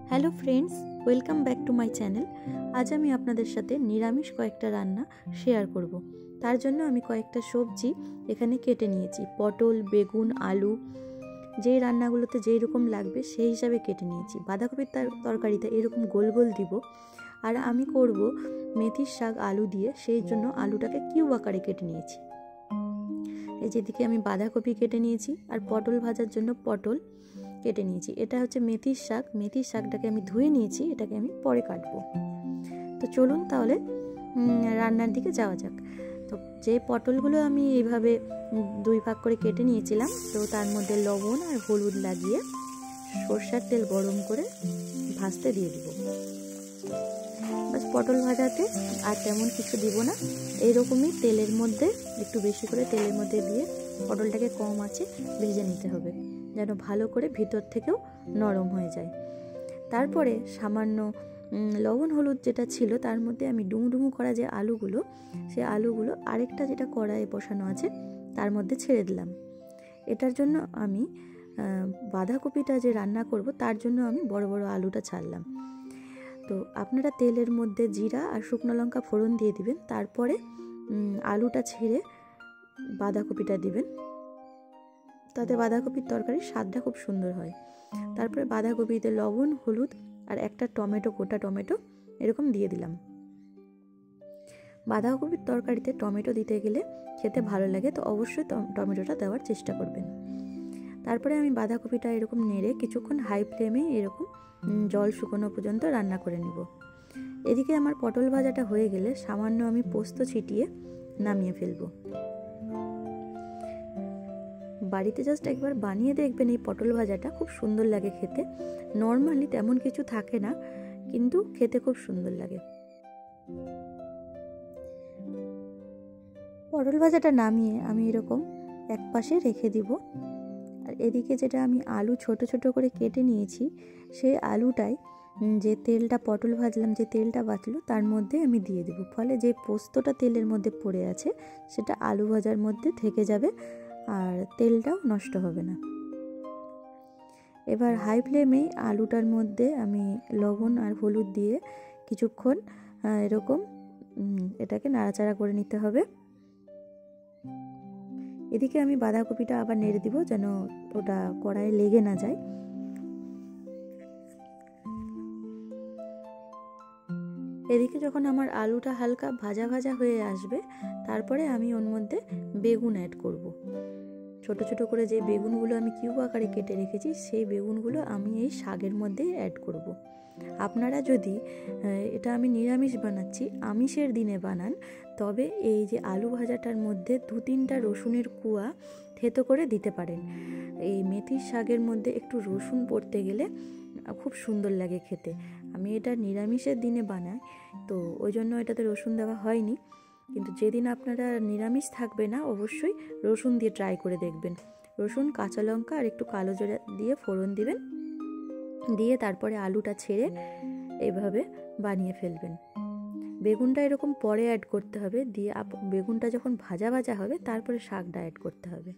Hello friends, welcome back to my channel. আজ আমি আপনাদের সাথে নিরামিষ কয়েকটা রান্না শেয়ার করব। তার জন্য আমি কয়েকটা সবজি এখানে কেটে নিয়েছি। পটল, বেগুন, আলু, যেই রান্নাগুলোতে যেই রকম লাগবে সেই হিসাবে কেটে নিয়েছি। বাঁধাকপির তরকারিতে এরকম গোল গোল দিব। আর আমি করব মেথির শাক আলু দিয়ে, সেই জন্য আলুটাকে কিউব আকারে কেটে নিয়েছি। এই যেদিকে আমি বাঁধাকপি কেটে নিয়েছি, আর পটল ভাজার জন্য পটল কেটে নিয়েছি। এটা হচ্ছে মেথির শাক। মেথির শাকটাকে আমি ধুয়ে নিয়েছি, এটাকে আমি পরে কাটবো। তো চলুন তাহলে রান্নার দিকে যাওয়া যাক। তো যে পটলগুলো আমি এইভাবে দুই ভাগ করে কেটে নিয়েছিলাম, তো তার মধ্যে লবণ আর হলুদ লাগিয়ে সরষের তেল গরম করে ভাজতে দিয়ে দিব। বাস পটল ভাজাতে আর তেমন কিছু দিব না, এইরকমই তেলের মধ্যে একটু বেশি করে তেলের মধ্যে দিয়ে পটলটাকে কম আঁচে ভেজে নিতে হবে, যেন ভালো করে ভিতর থেকেও নরম হয়ে যায়। তারপরে সামান্য লবণ হলুদ যেটা ছিল তার মধ্যে আমি ডুমু ডুমু করা যে আলুগুলো, সে আলুগুলো আরেকটা যেটা কড়াইয়ে বসানো আছে তার মধ্যে ছেড়ে দিলাম। এটার জন্য আমি বাঁধাকপিটা যে রান্না করব তার জন্য আমি বড় বড় আলুটা ছাড়লাম। তো আপনারা তেলের মধ্যে জিরা আর শুকনো লঙ্কা ফোড়ন দিয়ে দিবেন, তারপরে আলুটা ছেড়ে বাঁধাকপিটা দিবেন, তাতে বাঁধাকপির তরকারির স্বাদটা খুব সুন্দর হয়। তারপরে বাঁধাকপিতে লবণ হলুদ আর একটা টমেটো, গোটা টমেটো এরকম দিয়ে দিলাম। বাঁধাকপির তরকারিতে টমেটো দিতে গেলে খেতে ভালো লাগে, তো অবশ্যই টমেটোটা দেওয়ার চেষ্টা করবেন। তারপরে আমি বাঁধাকপিটা এরকম নেড়ে কিছুক্ষণ হাই ফ্লেমে এরকম জল শুকনো পর্যন্ত রান্না করে নিব। এদিকে আমার পটল ভাজাটা হয়ে গেলে সামান্য আমি পোস্ত ছিটিয়ে নামিয়ে ফেলবো। বাড়িতে জাস্ট একবার বানিয়ে দেখবেন, এই পটল ভাজাটা খুব সুন্দর লাগে খেতে। নর্মালি তেমন কিছু থাকে না, কিন্তু খেতে খুব সুন্দর লাগে। পটল ভাজাটা নামিয়ে আমি এরকম এক পাশে রেখে দিব। আর এদিকে যেটা আমি আলু ছোট ছোট করে কেটে নিয়েছি, সেই আলুটাই যে তেলটা পটল ভাজলাম, যে তেলটা বাঁচলো তার মধ্যে আমি দিয়ে দেব। ফলে যে পোস্তটা তেলের মধ্যে পড়ে আছে সেটা আলু ভাজার মধ্যে থেকে যাবে আর তেলটাও নষ্ট হবে না। এবার হাই ফ্লেমে আলুটার মধ্যে আমি লবণ আর হলুদ দিয়ে কিছুক্ষণ এরকম এটাকে নাড়াচাড়া করে নিতে হবে। এদিকে আমি বাঁধাকপিটা আবার নেড়ে দিব, যেন ওটা কড়াইয়ে লেগে না যায়। এদিকে যখন আমার আলুটা হালকা ভাজা ভাজা হয়ে আসবে, তারপরে আমি ওর মধ্যে বেগুন অ্যাড করব। ছোট ছোট করে যে বেগুনগুলো আমি কিউব আকারে কেটে রেখেছি, সেই বেগুনগুলো আমি এই শাকের মধ্যে অ্যাড করব। আপনারা যদি এটা আমি নিরামিষ বানাচ্ছি, আমিষের দিনে বানান, তবে এই যে আলু ভাজাটার মধ্যে 2-3টা রসুনের কুয়া থেতো করে দিতে পারেন। এই মেথির শাকের মধ্যে একটু রসুন পড়তে গেলে খুব সুন্দর লাগে খেতে। আমি এটা নিরামিষের দিনে বানাই, তো ওই জন্য এটাতে রসুন দেওয়া হয়নি। কিন্তু যেদিন আপনারা নিরামিষ থাকবে না, অবশ্যই রসুন দিয়ে ট্রাই করে দেখবেন। রসুন, কাঁচা লঙ্কা আর একটু কালো জিরা দিয়ে ফোড়ন দিবেন, দিয়ে তারপরে আলুটা ছেড়ে এইভাবে বানিয়ে ফেলবেন। বেগুনটা এরকম পরে অ্যাড করতে হবে, দিয়ে বেগুনটা যখন ভাজা ভাজা হবে তারপরে শাকটা অ্যাড করতে হবে।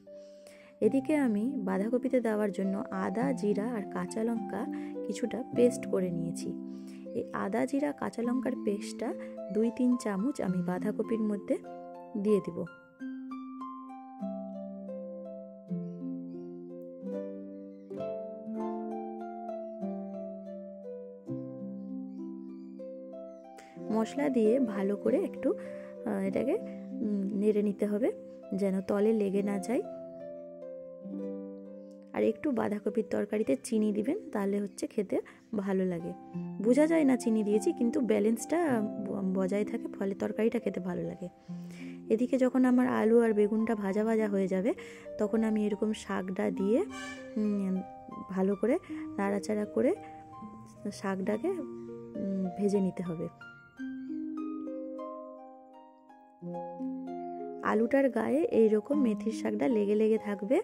এদিকে আমি বাঁধাকপিতে দেওয়ার জন্য আদা, জিরা আর কাঁচা লঙ্কা কিছুটা পেস্ট করে নিয়েছি। এই আদা, জিরা, কাঁচা লঙ্কার পেস্টটা 2-3 চামচ আমি বাঁধাকপির মধ্যে দিয়ে দিব। মশলা দিয়ে ভালো করে একটু এটাকে নেড়ে নিতে হবে, যেন তলে লেগে না যায়। আর একটু বাঁধাকপির তরকারিতে চিনি দিবেন, তাহলে হচ্ছে খেতে ভালো লাগে। বোঝা যায় না চিনি দিয়েছি, কিন্তু ব্যালেন্সটা বজায় থাকে, ফলে তরকারিটা খেতে ভালো লাগে। এদিকে যখন আমার আলু আর বেগুনটা ভাজা ভাজা হয়ে যাবে, তখন আমি এরকম শাকটা দিয়ে ভালো করে নাড়াচাড়া করে শাকটাকে ভেজে নিতে হবে। আলুটার গায়ে এইরকম মেথির শাকটা লেগে লেগে থাকবে,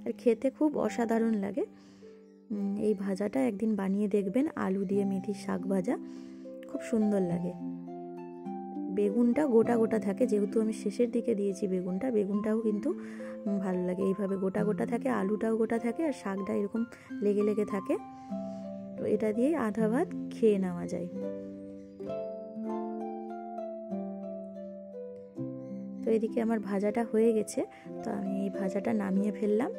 আর খেতে খুব অসাধারণ লাগে। এই ভাজাটা একদিন বানিয়ে দেখবেন, আলু দিয়ে মেথির শাক ভাজা খুব সুন্দর লাগে। বেগুনটা গোটা গোটা থাকে, যেহেতু আমি শেষের দিকে দিয়েছি বেগুনটাও কিন্তু ভালো লাগে। এইভাবে গোটা গোটা থাকে, আলুটাও গোটা থাকে, আর শাকটা এরকম লেগে লেগে থাকে। তো এটা দিয়েই আধা ভাত খেয়ে নেওয়া যায়। তো এদিকে আমার ভাজাটা হয়ে গেছে, তো আমি এই ভাজাটা নামিয়ে ফেললাম।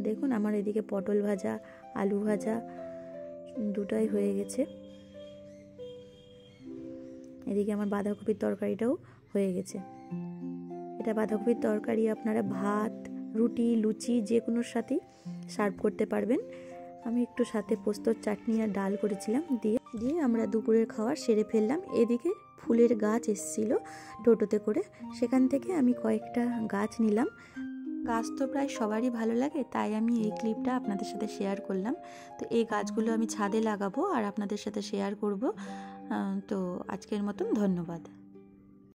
দেখুন আমার এদিকে পটল ভাজা, আলু ভাজা দুটাই হয়ে গেছে। এদিকে আমার বাঁধাকপির তরকারিটাও হয়ে গেছে। এটা বাঁধাকপির তরকারি আপনারা ভাত, রুটি, লুচি যে কোনোর সাথেই সার্ভ করতে পারবেন। আমি একটু সাথে পোস্তর চাটনি আর ডাল করেছিলাম, দিয়ে আমরা দুপুরের খাওয়া সেরে ফেললাম। এদিকে ফুলের গাছ এসেছিল টোটোতে করে, সেখান থেকে আমি কয়েকটা গাছ নিলাম। গাছ তো প্রায় সবারই ভালো লাগে, তাই আমি এই ক্লিপটা আপনাদের সাথে শেয়ার করলাম। তো এই গাছগুলো আমি ছাদে লাগাবো আর আপনাদের সাথে শেয়ার করব। তো আজকের মতন ধন্যবাদ।